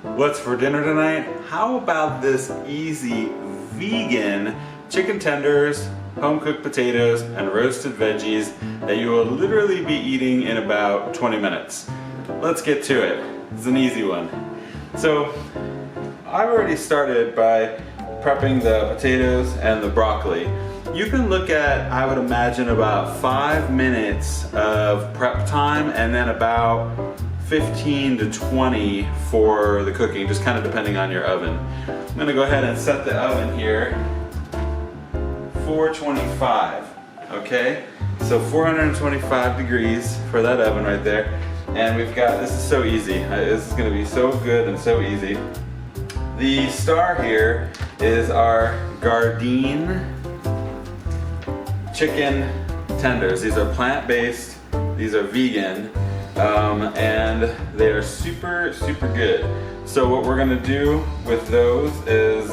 What's for dinner tonight? How about this easy vegan chicken tenders, home-cooked potatoes, and roasted veggies that you will literally be eating in about 20 minutes. Let's get to it. It's an easy one. So, I've already started by prepping the potatoes and the broccoli. You can look at, I would imagine, about 5 minutes of prep time and then about 15 to 20 for the cooking, just kind of depending on your oven. I'm gonna go ahead and set the oven here, 425, okay? So 425 degrees for that oven right there. And we've got, this is so easy. This is gonna be so good and so easy. The star here is our Gardein chicken tenders. These are plant-based, these are vegan. And they are super good. So what we're gonna do with those is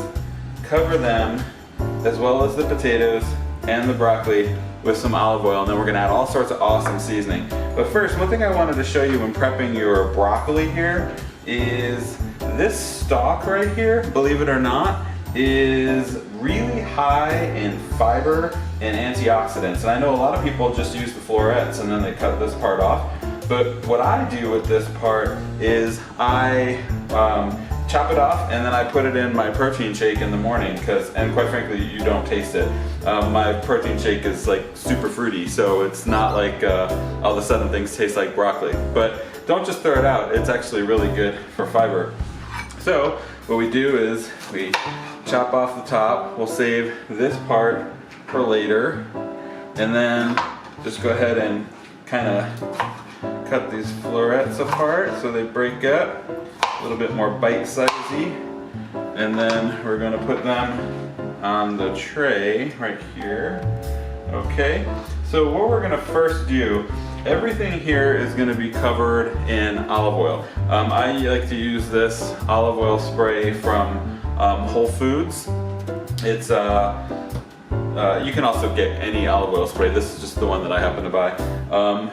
cover them, as well as the potatoes and the broccoli, with some olive oil, and then we're gonna add all sorts of awesome seasoning. But first, one thing I wanted to show you when prepping your broccoli here is this stalk right here, believe it or not, is really high in fiber and antioxidants. And I know a lot of people just use the florets and then they cut this part off. But what I do with this part is I chop it off and then I put it in my protein shake in the morning, and quite frankly, you don't taste it. My protein shake is like super fruity, so it's not like all of a sudden things taste like broccoli. But don't just throw it out, it's actually really good for fiber. So what we do is we chop off the top, we'll save this part for later, and then just go ahead and kind of cut these florets apart so they break up, a little bit more bite-sizey, and then we're going to put them on the tray right here. Okay, so what we're going to first do, everything here is going to be covered in olive oil. I like to use this olive oil spray from Whole Foods. It's you can also get any olive oil spray. This is just the one that I happen to buy.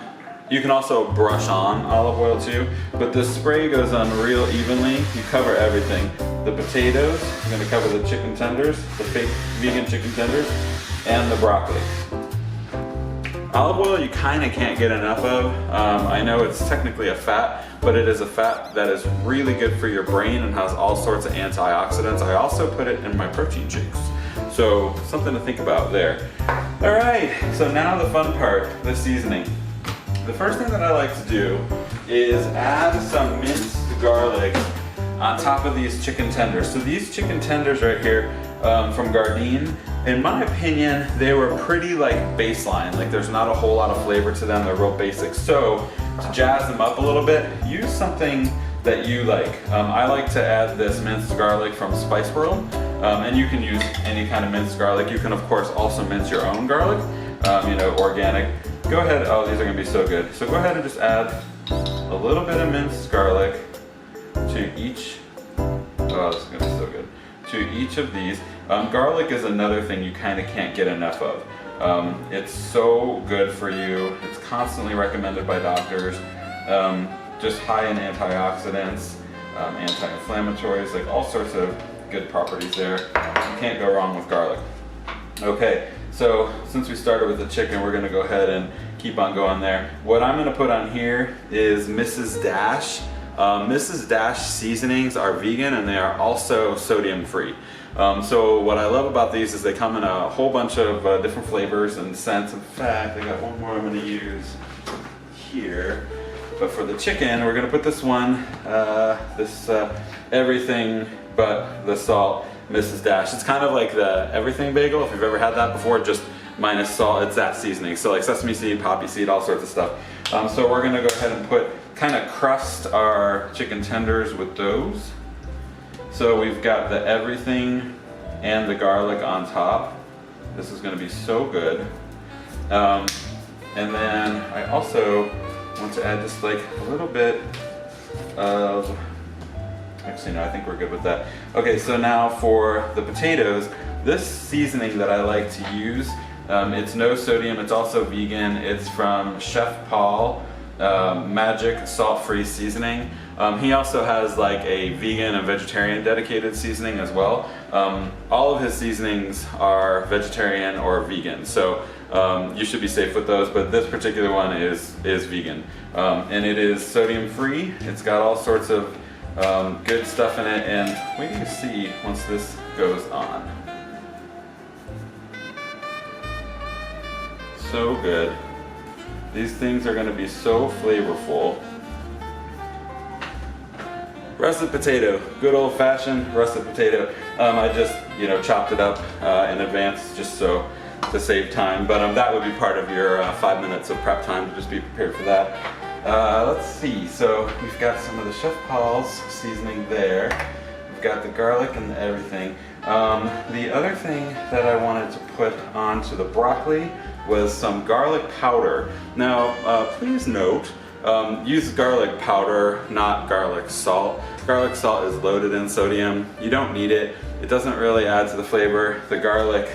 You can also brush on olive oil too, but the spray goes on real evenly. You cover everything. The potatoes, you're gonna cover the chicken tenders, the fake vegan chicken tenders, and the broccoli. Olive oil you kinda can't get enough of. I know it's technically a fat, but it is a fat that is really good for your brain and has all sorts of antioxidants. I also put it in my protein shakes. So something to think about there. All right, so now the fun part, the seasoning. The first thing that I like to do is add some minced garlic on top of these chicken tenders. So these chicken tenders right here from Gardein, in my opinion, they were pretty like baseline. Like there's not a whole lot of flavor to them, they're real basic. So to jazz them up a little bit, use something that you like. I like to add this minced garlic from Spice World, and you can use any kind of minced garlic. You can of course also mince your own garlic, you know, organic. Go ahead, oh these are gonna be so good. So go ahead and just add a little bit of minced garlic to each, oh this is gonna be so good, to each of these. Garlic is another thing you kind of can't get enough of. It's so good for you, it's constantly recommended by doctors, just high in antioxidants, anti-inflammatories, like all sorts of good properties there. You can't go wrong with garlic. Okay. So since we started with the chicken, we're gonna go ahead and keep on going there. What I'm gonna put on here is Mrs. Dash. Mrs. Dash seasonings are vegan and they are also sodium free. So what I love about these is they come in a whole bunch of different flavors and scents. In fact, I got one more I'm gonna use here. But for the chicken, we're gonna put this one, everything but the salt. Mrs. Dash. It's kind of like the everything bagel, if you've ever had that before, just minus salt. It's that seasoning. So like sesame seed, poppy seed, all sorts of stuff. So we're gonna go ahead and kind of crust our chicken tenders with those. So we've got the everything and the garlic on top. This is gonna be so good. And then I also want to add just like a little bit of, actually no, I think we're good with that. Okay, so now for the potatoes, this seasoning that I like to use, it's no sodium, it's also vegan, it's from Chef Paul. magic salt-free seasoning. He also has like a vegan and vegetarian dedicated seasoning as well. All of his seasonings are vegetarian or vegan, so you should be safe with those, but this particular one is vegan. And it is sodium free. It's got all sorts of good stuff in it, and wait till you see once this goes on. So good. These things are going to be so flavorful. Russet potato, good old fashioned russet potato. I just, chopped it up in advance just so to save time, but that would be part of your 5 minutes of prep time to just be prepared for that. Let's see, so we've got some of the Chef Paul's seasoning there. We've got the garlic and everything. The other thing that I wanted to put onto the broccoli was some garlic powder. Now, please note, use garlic powder, not garlic salt. Garlic salt is loaded in sodium. You don't need it. It doesn't really add to the flavor. The garlic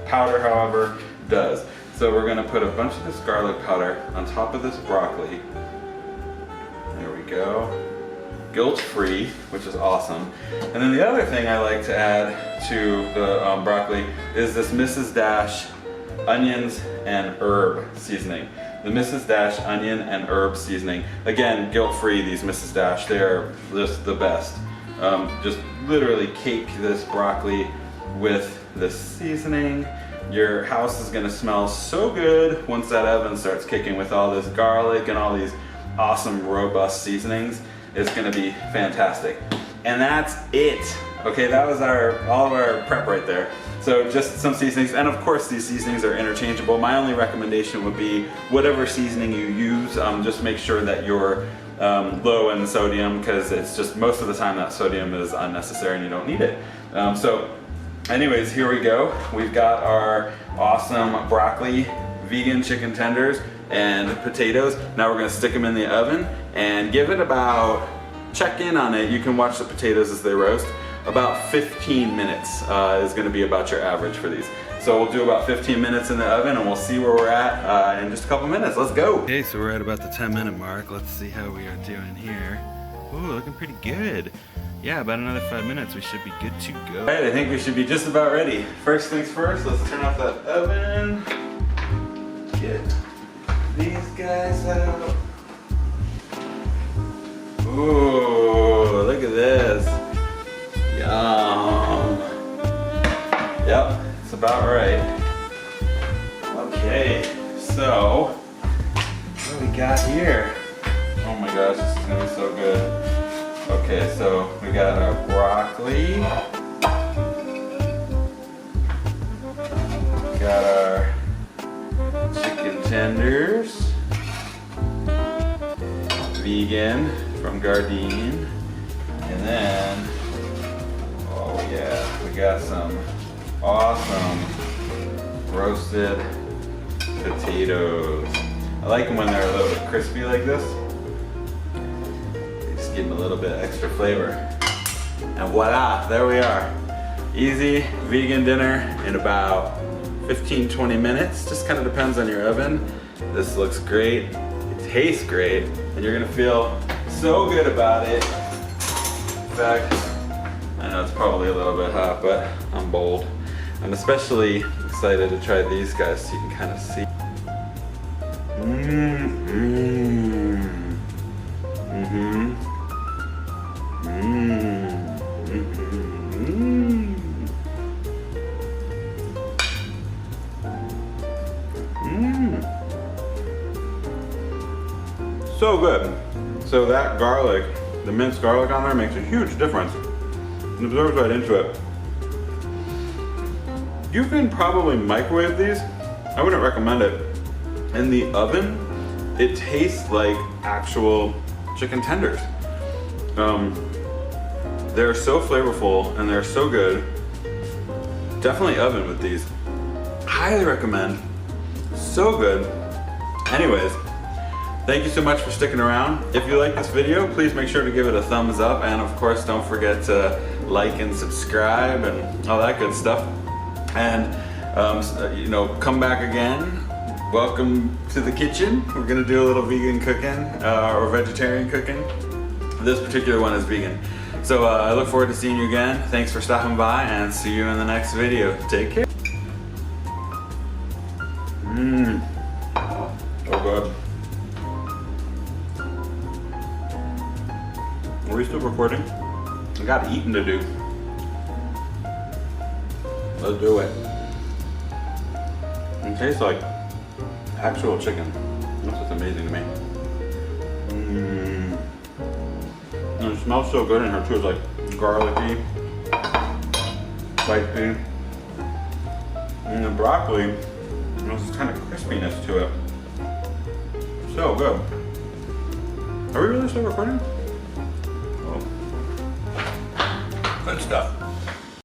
powder, however, does. So we're gonna put a bunch of this garlic powder on top of this broccoli. There we go. Guilt-free, which is awesome. And then the other thing I like to add to the broccoli is this Mrs. Dash onions and herb seasoning. The Mrs. Dash onion and herb seasoning. Again, guilt-free, these Mrs. Dash, they're just the best. Just literally cake this broccoli with this seasoning. Your house is gonna smell so good once that oven starts kicking with all this garlic and all these awesome robust seasonings. It's gonna be fantastic. And that's it. Okay, that was all of our prep right there. So just some seasonings, and of course these seasonings are interchangeable. My only recommendation would be whatever seasoning you use, just make sure that you're low in sodium, because it's just most of the time that sodium is unnecessary and you don't need it. So anyways, here we go. We've got our awesome broccoli, vegan chicken tenders, and potatoes. Now we're gonna stick them in the oven and give it about, check in on it. You can watch the potatoes as they roast. About 15 minutes is gonna be about your average for these. So we'll do about 15 minutes in the oven and we'll see where we're at in just a couple minutes. Let's go. Okay, so we're at about the 10-minute mark. Let's see how we are doing here. Ooh, looking pretty good. Yeah, about another 5 minutes, we should be good to go. All right, I think we should be just about ready. First things first, let's turn off that oven. Get these guys out. Ooh, look at this. Yum. Yep, it's about right. Okay, so what do we got here? Oh my gosh, this is gonna be so good. Okay, so we got our broccoli. We got our chicken tenders. Vegan from Gardein. And then, oh yeah, we got some awesome roasted potatoes. I like them when they're a little bit crispy like this. They just give them a little bit extra flavor. And voila, there we are. Easy vegan dinner in about 15-20 minutes. Just kind of depends on your oven. This looks great. It tastes great. And you're gonna feel so good about it. In fact, I know it's probably a little bit hot, but I'm bold. I'm especially excited to try these guys so you can kind of see. So good. So that garlic, the minced garlic on there makes a huge difference. It absorbs right into it. You can probably microwave these. I wouldn't recommend it. In the oven, it tastes like actual chicken tenders. They're so flavorful and they're so good. Definitely oven with these. Highly recommend. So good. Anyways, thank you so much for sticking around. If you like this video, please make sure to give it a thumbs up, and of course don't forget to like and subscribe and all that good stuff. And come back again welcome to the kitchen. We're gonna do a little vegan cooking or vegetarian cooking. This particular one is vegan. So I look forward to seeing you again. Thanks for stopping by and see you in the next video. Take care. So good. Are we still recording? I got eating to do. Let's do it. It tastes like actual chicken. That's what's amazing to me. And it smells so good in here too. It's like garlicky, spicy. And the broccoli, there's this kind of crispiness to it. So good. Are we really still recording? Oh. Good stuff.